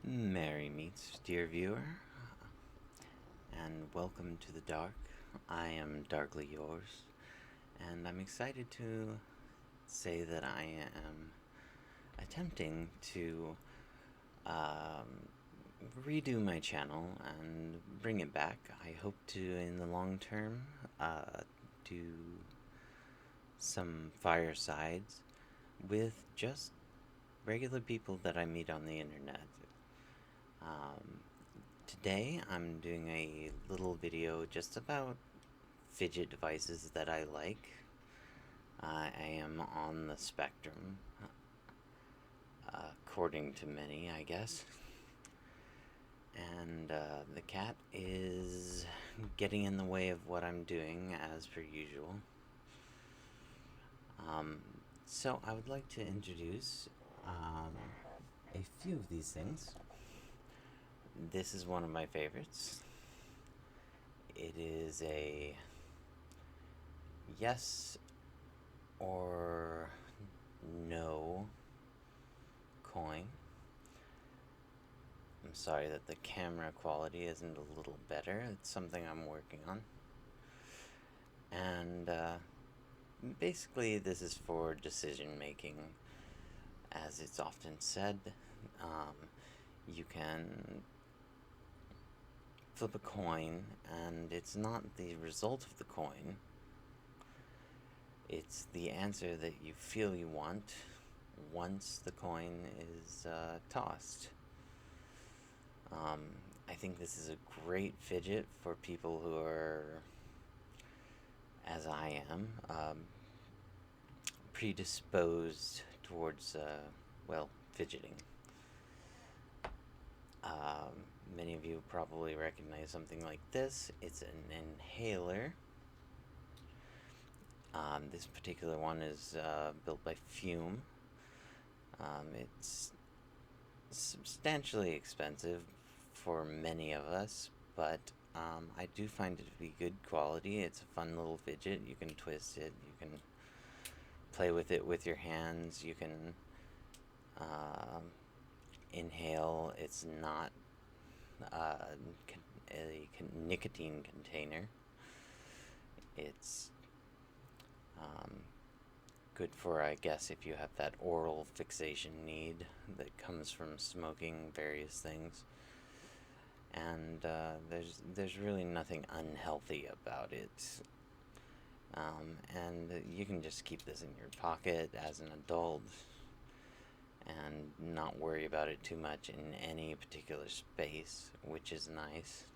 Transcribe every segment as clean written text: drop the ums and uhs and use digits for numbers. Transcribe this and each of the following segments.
Merry meets, dear viewer, and welcome to the dark. I am darkly yours, and I'm excited to say that I am attempting to um, redo my channel and bring it back. I hope to, in the long term, do some firesides with just regular people that I meet on the internet. Um, Today I'm doing a little video just about fidget devices that I like. I am on the spectrum, according to many, I guess. And the cat is getting in the way of what I'm doing, as per usual. Um, so I would like to introduce a few of these things. This is one of my favorites. It is a yes or no coin. I'm sorry that the camera quality isn't a little better. It's something I'm working on. And basically, this is for decision making. As it's often said, you can flip a coin, and it's not the result of the coin, it's the answer that you feel you want once the coin is tossed. I think this is a great fidget for people who are, as I am, predisposed towards, fidgeting. Many of you probably recognize something like this. It's an inhaler. This particular one is built by Fume. It's substantially expensive for many of us, but I do find it to be good quality. It's a fun little fidget. You can twist it, you can play with it with your hands, you can inhale. It's not a nicotine container. It's good for, I guess, if you have that oral fixation need that comes from smoking various things. And there's really nothing unhealthy about it. And you can just keep this in your pocket as an adult and not worry about it too much in any particular space, which is nice.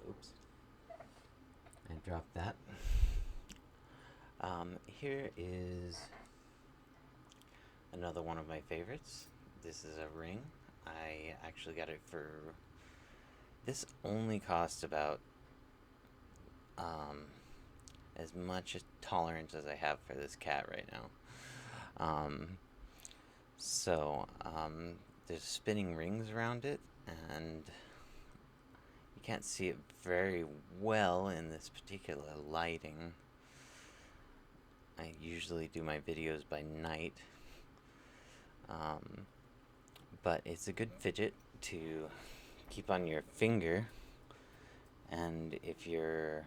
Oops. I dropped that. Here is another one of my favorites. This is a ring. I actually got it for... This only costs about as much tolerance as I have for this cat right now. There's spinning rings around it, and you can't see it very well in this particular lighting. I usually do my videos by night, but it's a good fidget to keep on your finger, and if you're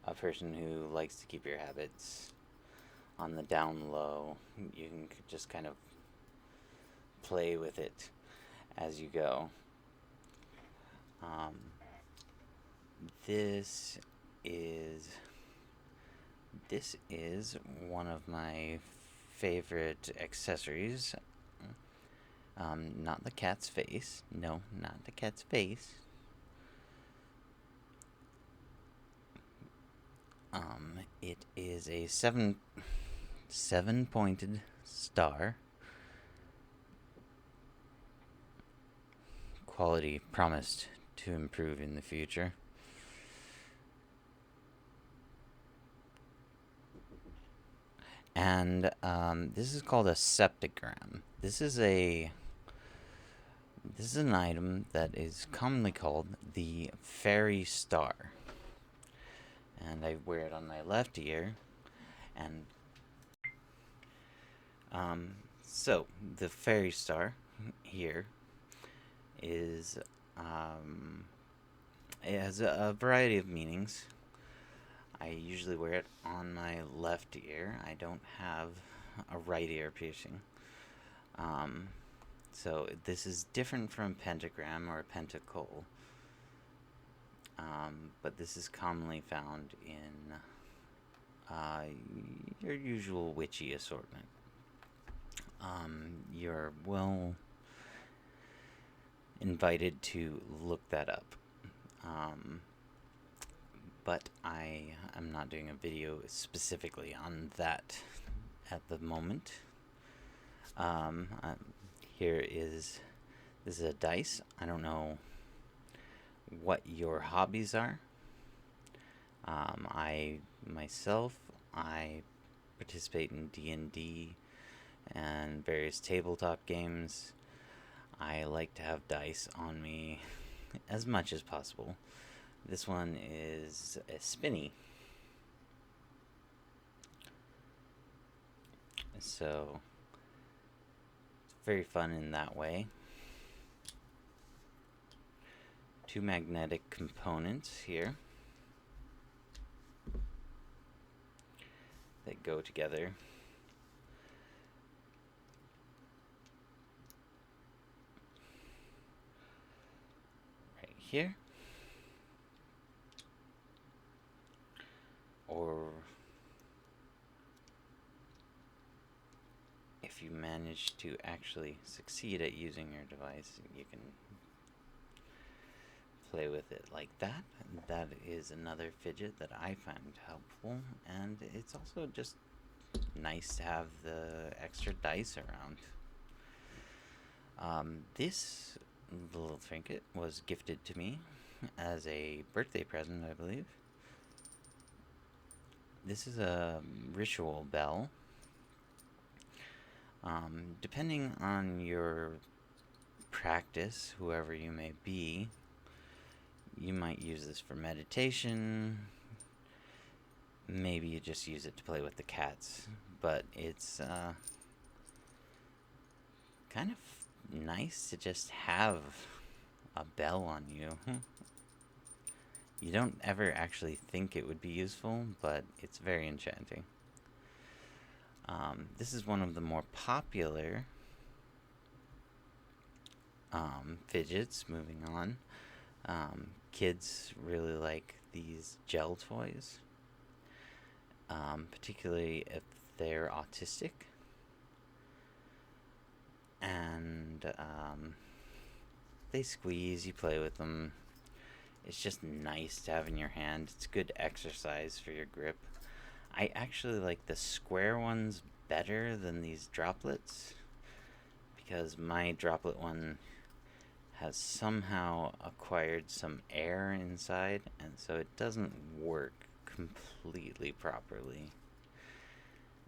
a person who likes to keep your habits on the down low, you can just kind of play with it as you go. This is one of my favorite accessories. Not the cat's face. No, not the cat's face. It is a seven-pointed star. Quality promised to improve in the future. And this is called a septagram. This is an item that is commonly called the fairy star. And I wear it on my left ear. And So, the fairy star here is, um, it has a variety of meanings. I usually wear it on my left ear. I don't have a right ear piercing. Um, so, this is different from pentagram or pentacle, but this is commonly found in uh, your usual witchy assortment. You're well invited to look that up. Um, but I am not doing a video specifically on that at the moment. Um, uh, Here is this is a dice. I don't know what your hobbies are. I myself I participate in D&D and various tabletop games. I like to have dice on me as much as possible. This one is a spinny. So it's very fun in that way. Two magnetic components here that go together. Right here. Or if you manage to actually succeed at using your device, you can play with it like that. That is another fidget that I find helpful, and it's also just nice to have the extra dice around. This little trinket was gifted to me as a birthday present, I believe. This is a ritual bell. Depending on your practice, whoever you may be, you might use this for meditation. Maybe you just use it to play with the cats. But it's kind of nice to just have a bell on you. You don't ever actually think it would be useful, but it's very enchanting. This is one of the more popular fidgets. Moving on. Kids really like these gel toys, particularly if they're autistic. And they squeeze, you play with them. It's just nice to have in your hand. It's good exercise for your grip. I actually like the square ones better than these droplets, because my droplet one has somehow acquired some air inside, and so it doesn't work completely properly.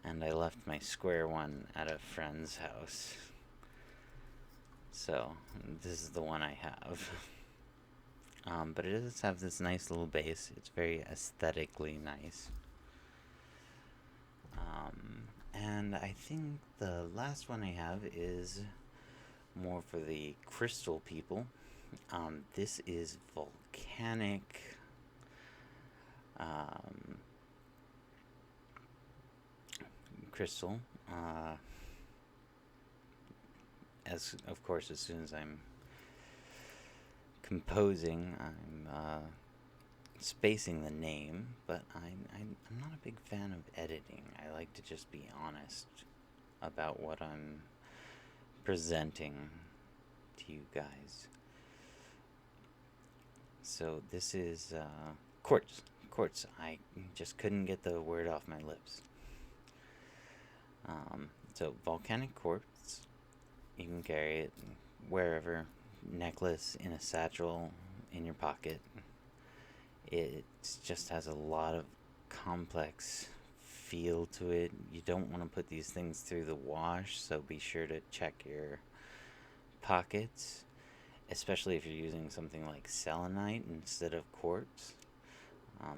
And I left my square one at a friend's house, so this is the one I have. But it does have this nice little base. It's very aesthetically nice. And I think the last one I have is more for the crystal people. This is volcanic crystal. As of course, as soon as I'm composing, I'm spacing the name, but I'm not a big fan of editing. I like to just be honest about what I'm presenting to you guys. So this is quartz. Quartz. I just couldn't get the word off my lips. So volcanic quartz. You can carry it wherever. Necklace, in a satchel, in your pocket. It just has a lot of complex feel to it. You don't want to put these things through the wash, so be sure to check your pockets, especially if you're using something like selenite instead of quartz.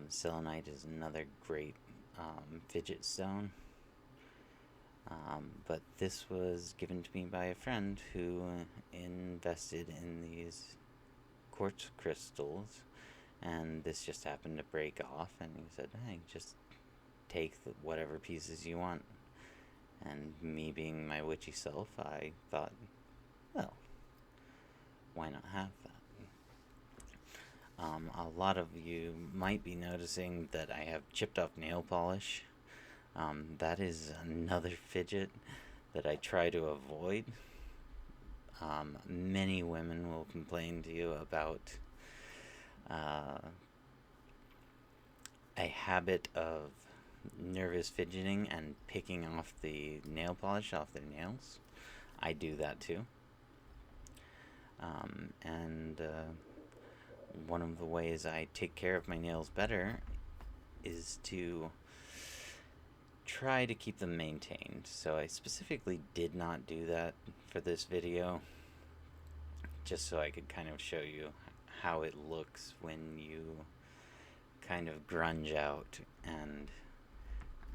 Selenite is another great fidget stone. But this was given to me by a friend who invested in these quartz crystals, and this just happened to break off, and he said, hey, just take whatever pieces you want. And me being my witchy self, I thought, well, why not have that? A lot of you might be noticing that I have chipped off nail polish. That is another fidget that I try to avoid. Many women will complain to you about a habit of nervous fidgeting and picking off the nail polish off their nails. I do that too. And one of the ways I take care of my nails better is to try to keep them maintained. So I specifically did not do that for this video, just so I could kind of show you how it looks when you kind of grunge out and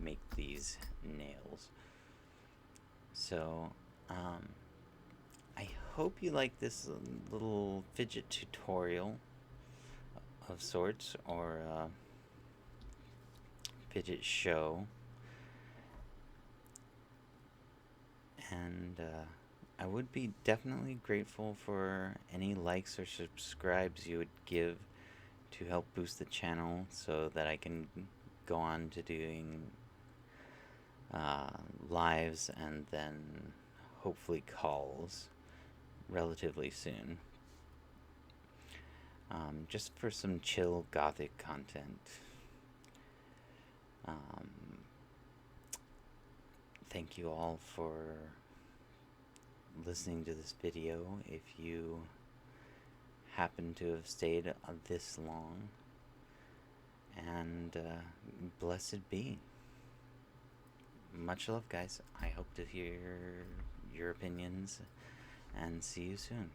make these nails. So I hope you like this little fidget tutorial of sorts, or fidget show. And I would be definitely grateful for any likes or subscribes you would give to help boost the channel, so that I can go on to doing lives and then hopefully calls relatively soon. Just for some chill gothic content. Thank you all for listening to this video. If you happen to have stayed this long, and blessed be. Much love, guys. I hope to hear your opinions, and see you soon.